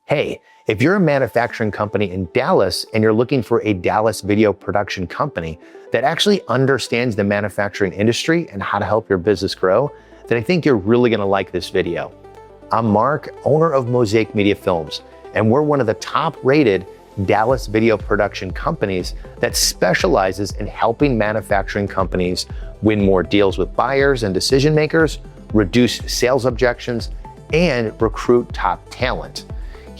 Hey, if you're a manufacturing company in Dallas and you're looking for a Dallas video production company that actually understands the manufacturing industry and how to help your business grow, then I think you're really gonna like this video. I'm Mark, owner of Mosaic Media Films, and we're one of the top-rated Dallas video production companies that specializes in helping manufacturing companies win more deals with buyers and decision makers, reduce sales objections, and recruit top talent.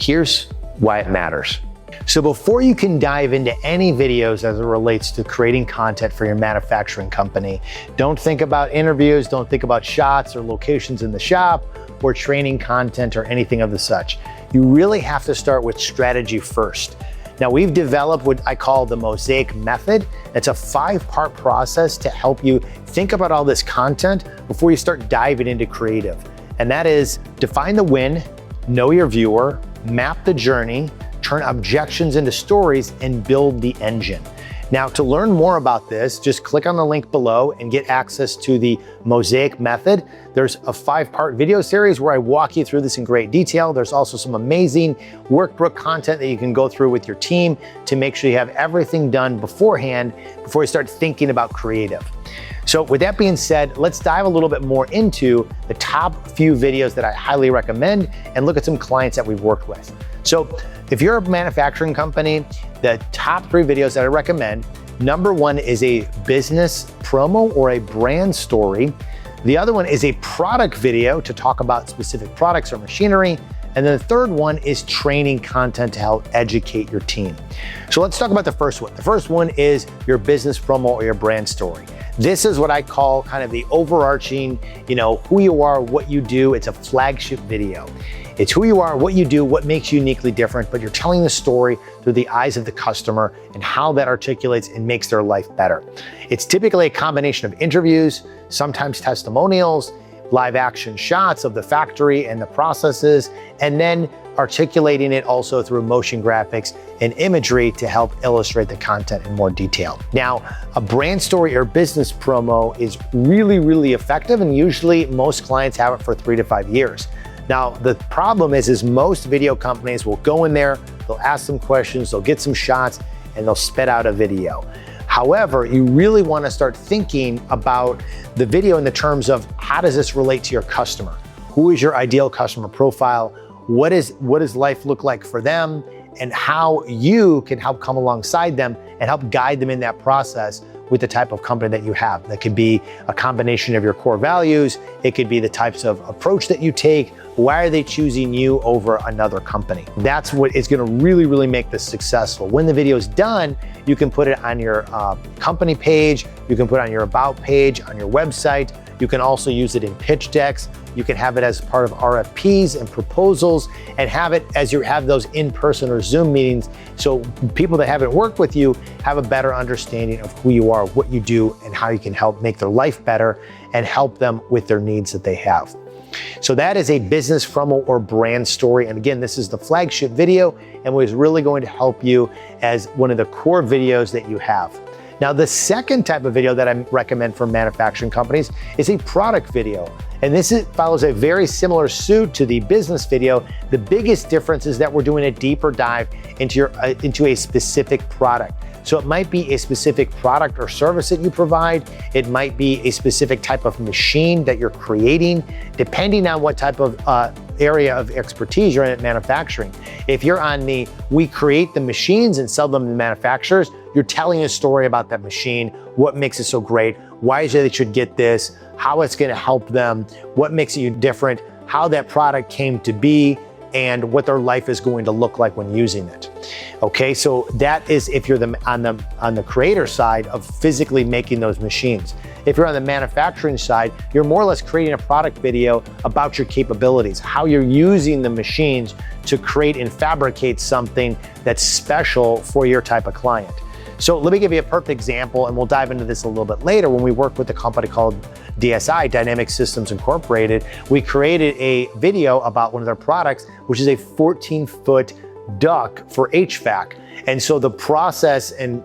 Here's why it matters. So before you can dive into any videos as it relates to creating content for your manufacturing company, don't think about interviews, don't think about shots or locations in the shop or training content or anything of the such. You really have to start with strategy first. Now, we've developed what I call the Mosaic method. It's a 5-part process to help you think about all this content before you start diving into creative. And that is define the win, know your viewer, map the journey, turn objections into stories, and build the engine. Now, to learn more about this, just click on the link below and get access to the Mosaic method. There's a 5-part video series where I walk you through this in great detail. There's also some amazing workbook content that you can go through with your team to make sure you have everything done beforehand before you start thinking about creative. So with that being said, let's dive a little bit more into the top few videos that I highly recommend and look at some clients that we've worked with. So if you're a manufacturing company, the top 3 videos that I recommend, number 1 is a business promo or a brand story. The other one is a product video to talk about specific products or machinery. And then the third one is training content to help educate your team. So let's talk about the first one. The first one is your business promo or your brand story. This is what I call kind of the overarching, who you are, what you do. It's a flagship video. It's who you are, what you do, what makes you uniquely different, but you're telling the story through the eyes of the customer and how that articulates and makes their life better. It's typically a combination of interviews, sometimes testimonials, live action shots of the factory and the processes, and then articulating it also through motion graphics and imagery to help illustrate the content in more detail. Now, a brand story or business promo is really, really effective, and usually most clients have it for 3 to 5 years. Now, the problem is most video companies will go in there, they'll ask some questions, they'll get some shots, and they'll spit out a video. However, you really want to start thinking about the video in the terms of how does this relate to your customer? Who is your ideal customer profile? What does life look like for them? And how you can help come alongside them and help guide them in that process with the type of company that you have. That could be a combination of your core values. It could be the types of approach that you take. Why are they choosing you over another company? That's what is gonna really, really make this successful. When the video is done, you can put it on your company page, you can put it on your about page, on your website. You can also use it in pitch decks. You can have it as part of RFPs and proposals, and have it as you have those in-person or Zoom meetings, so people that haven't worked with you have a better understanding of who you are, what you do, and how you can help make their life better and help them with their needs that they have. So that is a business promo or brand story. And again, this is the flagship video and was really going to help you as one of the core videos that you have. Now, the second type of video that I recommend for manufacturing companies is a product video. And this follows a very similar suit to the business video. The biggest difference is that we're doing a deeper dive into a specific product. So it might be a specific product or service that you provide. It might be a specific type of machine that you're creating, depending on what type of area of expertise you're in at manufacturing. If you're on we create the machines and sell them to manufacturers, you're telling a story about that machine, what makes it so great, why is it they should get this, how it's gonna help them, what makes you different, how that product came to be, and what their life is going to look like when using it. Okay, so that is if you're on the creator side of physically making those machines. If you're on the manufacturing side, you're more or less creating a product video about your capabilities, how you're using the machines to create and fabricate something that's special for your type of client. So let me give you a perfect example, and we'll dive into this a little bit later. When we work with a company called DSI, Dynamic Systems Incorporated, we created a video about one of their products, which is a 14-foot duct for HVAC. And so the process and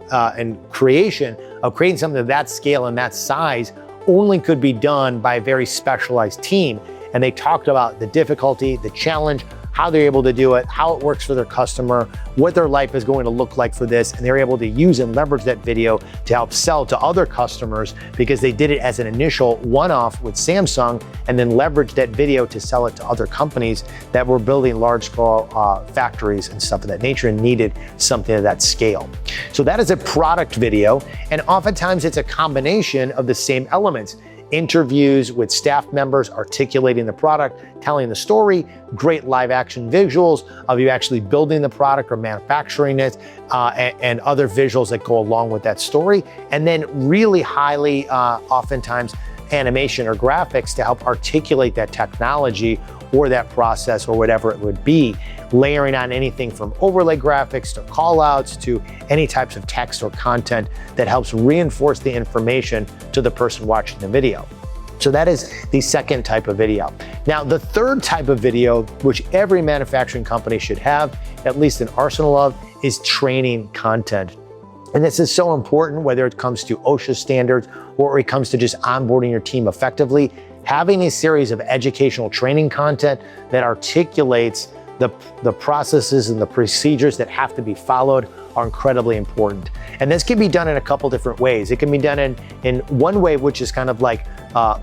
creation of creating something of that scale and that size only could be done by a very specialized team. And they talked about the difficulty, the challenge, how they're able to do it, how it works for their customer, what their life is going to look like for this, and they're able to use and leverage that video to help sell to other customers because they did it as an initial one-off with Samsung and then leveraged that video to sell it to other companies that were building large-scale factories and stuff of that nature and needed something of that scale. So that is a product video, and oftentimes it's a combination of the same elements. Interviews with staff members, articulating the product, telling the story, great live action visuals of you actually building the product or manufacturing it, and other visuals that go along with that story. And then really highly, oftentimes, animation or graphics to help articulate that technology or that process or whatever it would be, layering on anything from overlay graphics to call outs to any types of text or content that helps reinforce the information to the person watching the video. So that is the second type of video. Now, the third type of video, which every manufacturing company should have at least an arsenal of, is training content. And this is so important, whether it comes to OSHA standards or it comes to just onboarding your team effectively. Having a series of educational training content that articulates the processes and the procedures that have to be followed are incredibly important. And this can be done in a couple different ways. It can be done in one way, which is kind of like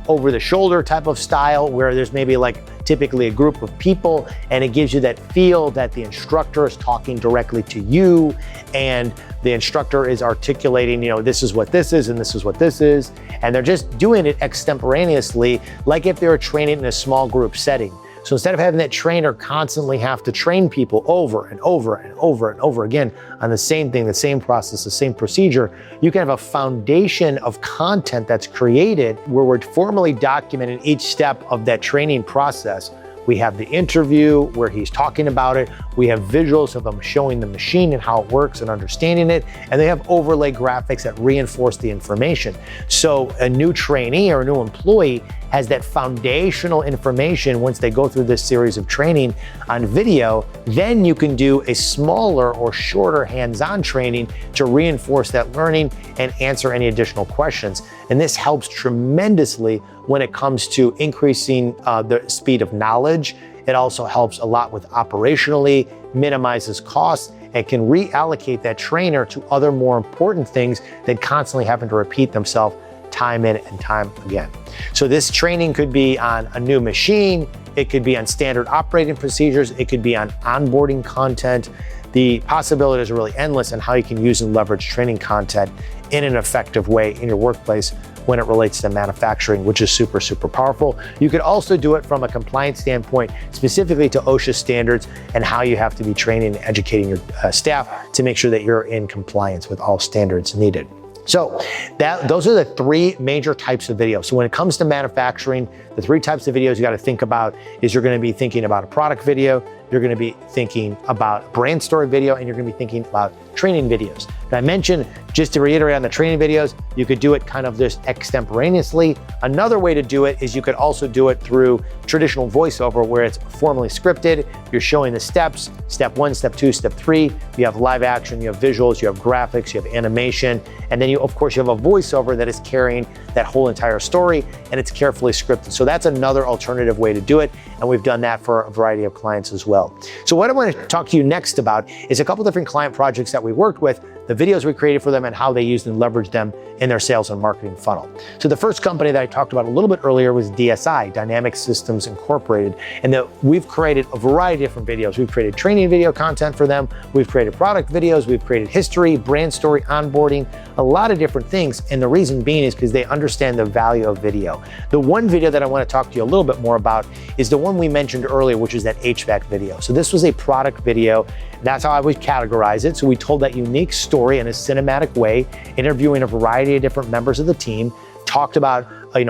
over the shoulder type of style, where there's maybe like typically a group of people and it gives you that feel that the instructor is talking directly to you and the instructor is articulating, this is what this is and this is what this is. And they're just doing it extemporaneously, like if they were training in a small group setting. So instead of having that trainer constantly have to train people over and over and over and over again on the same thing, the same process, the same procedure, you can have a foundation of content that's created where we're formally documenting each step of that training process. We have the interview where he's talking about it. We have visuals of him showing the machine and how it works and understanding it. And they have overlay graphics that reinforce the information. So a new trainee or a new employee has that foundational information once they go through this series of training on video. Then you can do a smaller or shorter hands-on training to reinforce that learning and answer any additional questions. And this helps tremendously when it comes to increasing the speed of knowledge. It also helps a lot with operationally, minimizes costs, and can reallocate that trainer to other more important things than constantly having to repeat themselves time in and time again. So this training could be on a new machine, it could be on standard operating procedures, it could be on onboarding content. The possibilities are really endless on how you can use and leverage training content in an effective way in your workplace when it relates to manufacturing, which is super, super powerful. You could also do it from a compliance standpoint, specifically to OSHA standards and how you have to be training and educating your staff to make sure that you're in compliance with all standards needed. So those are the three major types of videos. So when it comes to manufacturing, the three types of videos you got to think about is you're going to be thinking about a product video, you're going to be thinking about brand story video, and you're going to be thinking about training videos. And I mentioned, just to reiterate on the training videos, you could do it kind of just extemporaneously. Another way to do it is you could also do it through traditional voiceover where it's formally scripted. You're showing the steps, step 1, step 2, step 3. You have live action, you have visuals, you have graphics, you have animation, and then you have a voiceover that is carrying that whole entire story, and it's carefully scripted. So that's another alternative way to do it, and we've done that for a variety of clients as well. So what I want to talk to you next about is a couple different client projects that we worked with, the videos we created for them and how they used and leveraged them in their sales and marketing funnel. So the first company that I talked about a little bit earlier was DSI, Dynamic Systems Incorporated, and that we've created a variety of different videos. We've created training video content for them. We've created product videos. We've created history, brand story, onboarding, a lot of different things. And the reason being is because they understand the value of video. The one video that I want to talk to you a little bit more about is the one we mentioned earlier, which is that HVAC video. So this was a product video. That's how I would categorize it. So we told that unique story in a cinematic way, interviewing a variety of different members of the team, talked about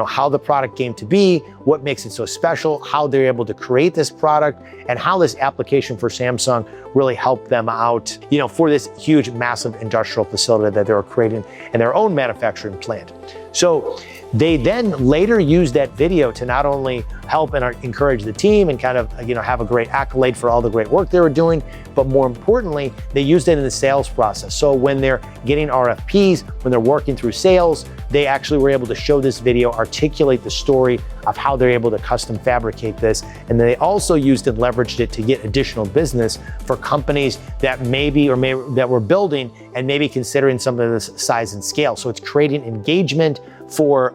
how the product came to be, what makes it so special, how they're able to create this product, and how this application for Samsung really helped them out, for this huge, massive industrial facility that they were creating in their own manufacturing plant. So they then later used that video to not only help and encourage the team and kind of, have a great accolade for all the great work they were doing, but more importantly, they used it in the sales process. So when they're getting RFPs, when they're working through sales, they actually were able to show this video, articulate the story of how they're able to custom fabricate this. And then they also used and leveraged it to get additional business for companies that that were building and maybe considering something of this size and scale. So it's creating engagement for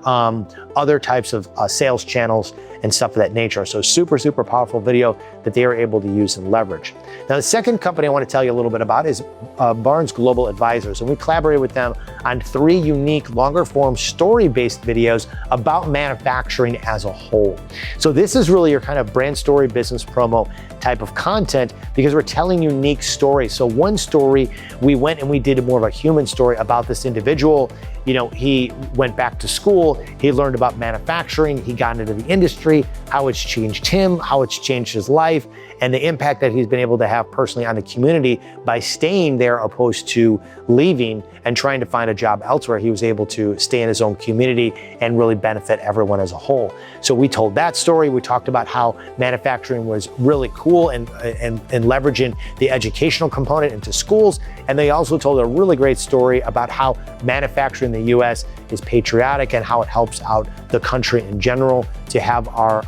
other types of sales channels and stuff of that nature. So super, super powerful video that they are able to use and leverage. Now, the second company I want to tell you a little bit about is Barnes Global Advisors. And we collaborated with them on 3 unique longer form story-based videos about manufacturing as a whole. So this is really your kind of brand story, business promo type of content because we're telling unique stories. So one story, we went and we did more of a human story about this individual. You know, he went back to school, he learned about manufacturing, he got into the industry, how it's changed him, how it's changed his life, and the impact that he's been able to have personally on the community by staying there opposed to leaving and trying to find a job elsewhere. He was able to stay in his own community and really benefit everyone as a whole. So we told that story. We talked about how manufacturing was really cool and leveraging the educational component into schools. And they also told a really great story about how manufacturing in the US is patriotic and how it helps out the country in general to have our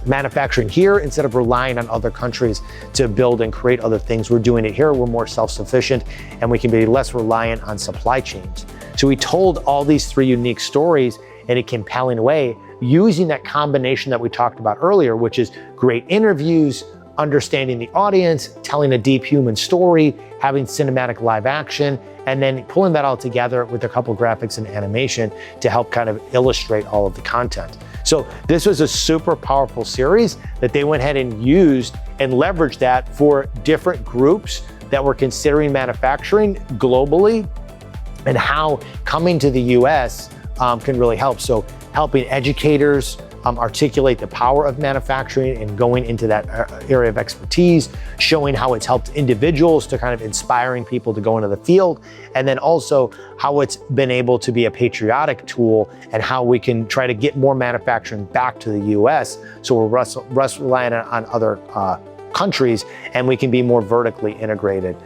manufacturing here instead of relying on other countries to build and create other things. We're doing it here. We're more self-sufficient and we can be less reliant on supply chains. So we told all these 3 unique stories in a compelling way using that combination that we talked about earlier, which is great interviews, understanding the audience, telling a deep human story, having cinematic live action, and then pulling that all together with a couple graphics and animation to help kind of illustrate all of the content. So this was a super powerful series that they went ahead and used and leveraged that for different groups that were considering manufacturing globally and how coming to the US can really help. So helping educators articulate the power of manufacturing and going into that area of expertise, showing how it's helped individuals to kind of inspiring people to go into the field, and then also how it's been able to be a patriotic tool and how we can try to get more manufacturing back to the US so we're less reliant on other countries and we can be more vertically integrated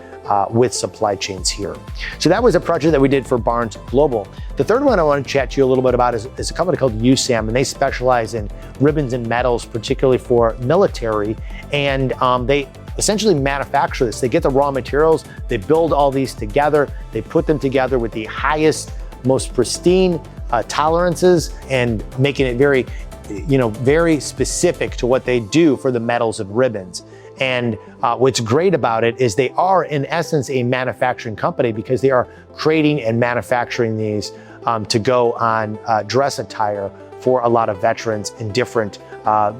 with supply chains here. So that was a project that we did for Barnes Global. The third one I want to chat to you a little bit about is a company called USAMM, and they specialize in ribbons and metals, particularly for military. And they essentially manufacture this. They get the raw materials, they build all these together, they put them together with the highest, most pristine tolerances and making it very, very specific to what they do for the metals and ribbons. And what's great about it is they are, in essence, a manufacturing company because they are creating and manufacturing these to go on dress attire for a lot of veterans in different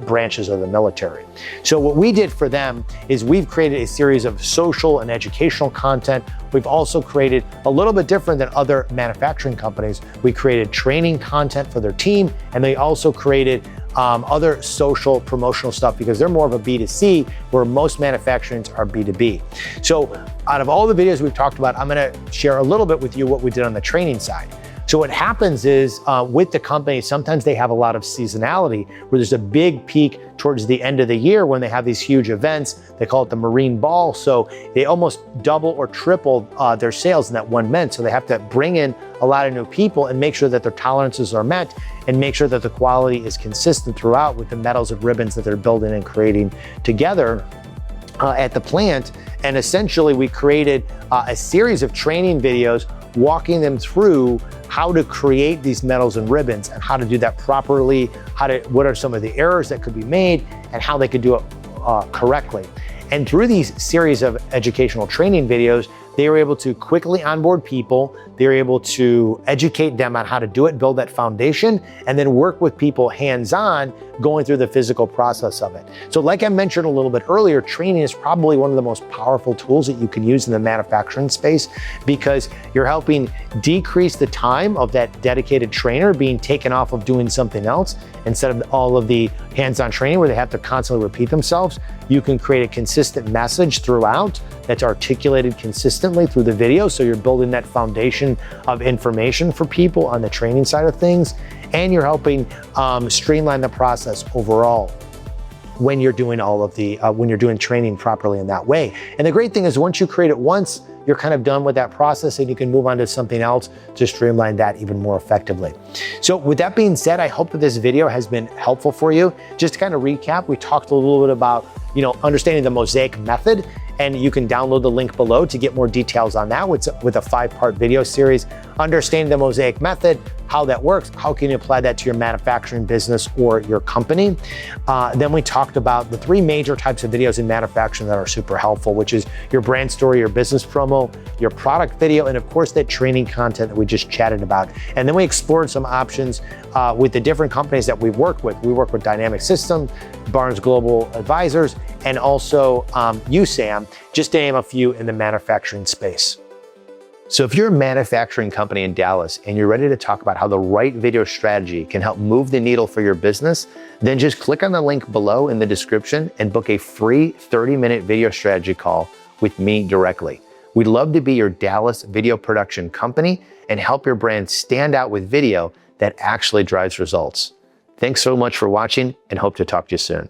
branches of the military. So what we did for them is we've created a series of social and educational content. We've also created a little bit different than other manufacturing companies. We created training content for their team, and they also created other social promotional stuff because they're more of a B2C where most manufacturings are B2B. So out of all the videos we've talked about, I'm gonna share a little bit with you what we did on the training side. So what happens is with the company, sometimes they have a lot of seasonality where there's a big peak towards the end of the year when they have these huge events. They call it the Marine Ball. So they almost double or triple their sales in that one month. So they have to bring in a lot of new people and make sure that their tolerances are met and make sure that the quality is consistent throughout with the metals and ribbons that they're building and creating together at the plant. And essentially we created a series of training videos walking them through how to create these metals and ribbons and how to do that properly, what are some of the errors that could be made and how they could do it correctly. And through these series of educational training videos, they were able to quickly onboard people. They were able to educate them on how to do it, build that foundation, and then work with people hands-on going through the physical process of it. So like I mentioned a little bit earlier, training is probably one of the most powerful tools that you can use in the manufacturing space because you're helping decrease the time of that dedicated trainer being taken off of doing something else. Instead of all of the hands-on training where they have to constantly repeat themselves, you can create a consistent message throughout that's articulated consistently through the video. So you're building that foundation of information for people on the training side of things, and you're helping streamline the process overall when you're doing all of the, when you're doing training properly in that way. And the great thing is once you create it once, you're kind of done with that process and you can move on to something else to streamline that even more effectively. So with that being said, I hope that this video has been helpful for you. Just to kind of recap, we talked a little bit about, understanding the Mosaic method, and you can download the link below to get more details on that with a 5-part video series, understanding the Mosaic method, how that works, how can you apply that to your manufacturing business or your company. Then we talked about the 3 major types of videos in manufacturing that are super helpful, which is your brand story, your business promo, your product video, and of course that training content that we just chatted about. And then we explored some options with the different companies that we've worked with. We work with Dynamic Systems, Barnes Global Advisors, and also USAMM, just to name a few in the manufacturing space. So if you're a manufacturing company in Dallas and you're ready to talk about how the right video strategy can help move the needle for your business, then just click on the link below in the description and book a free 30-minute video strategy call with me directly. We'd love to be your Dallas video production company and help your brand stand out with video that actually drives results. Thanks so much for watching and hope to talk to you soon.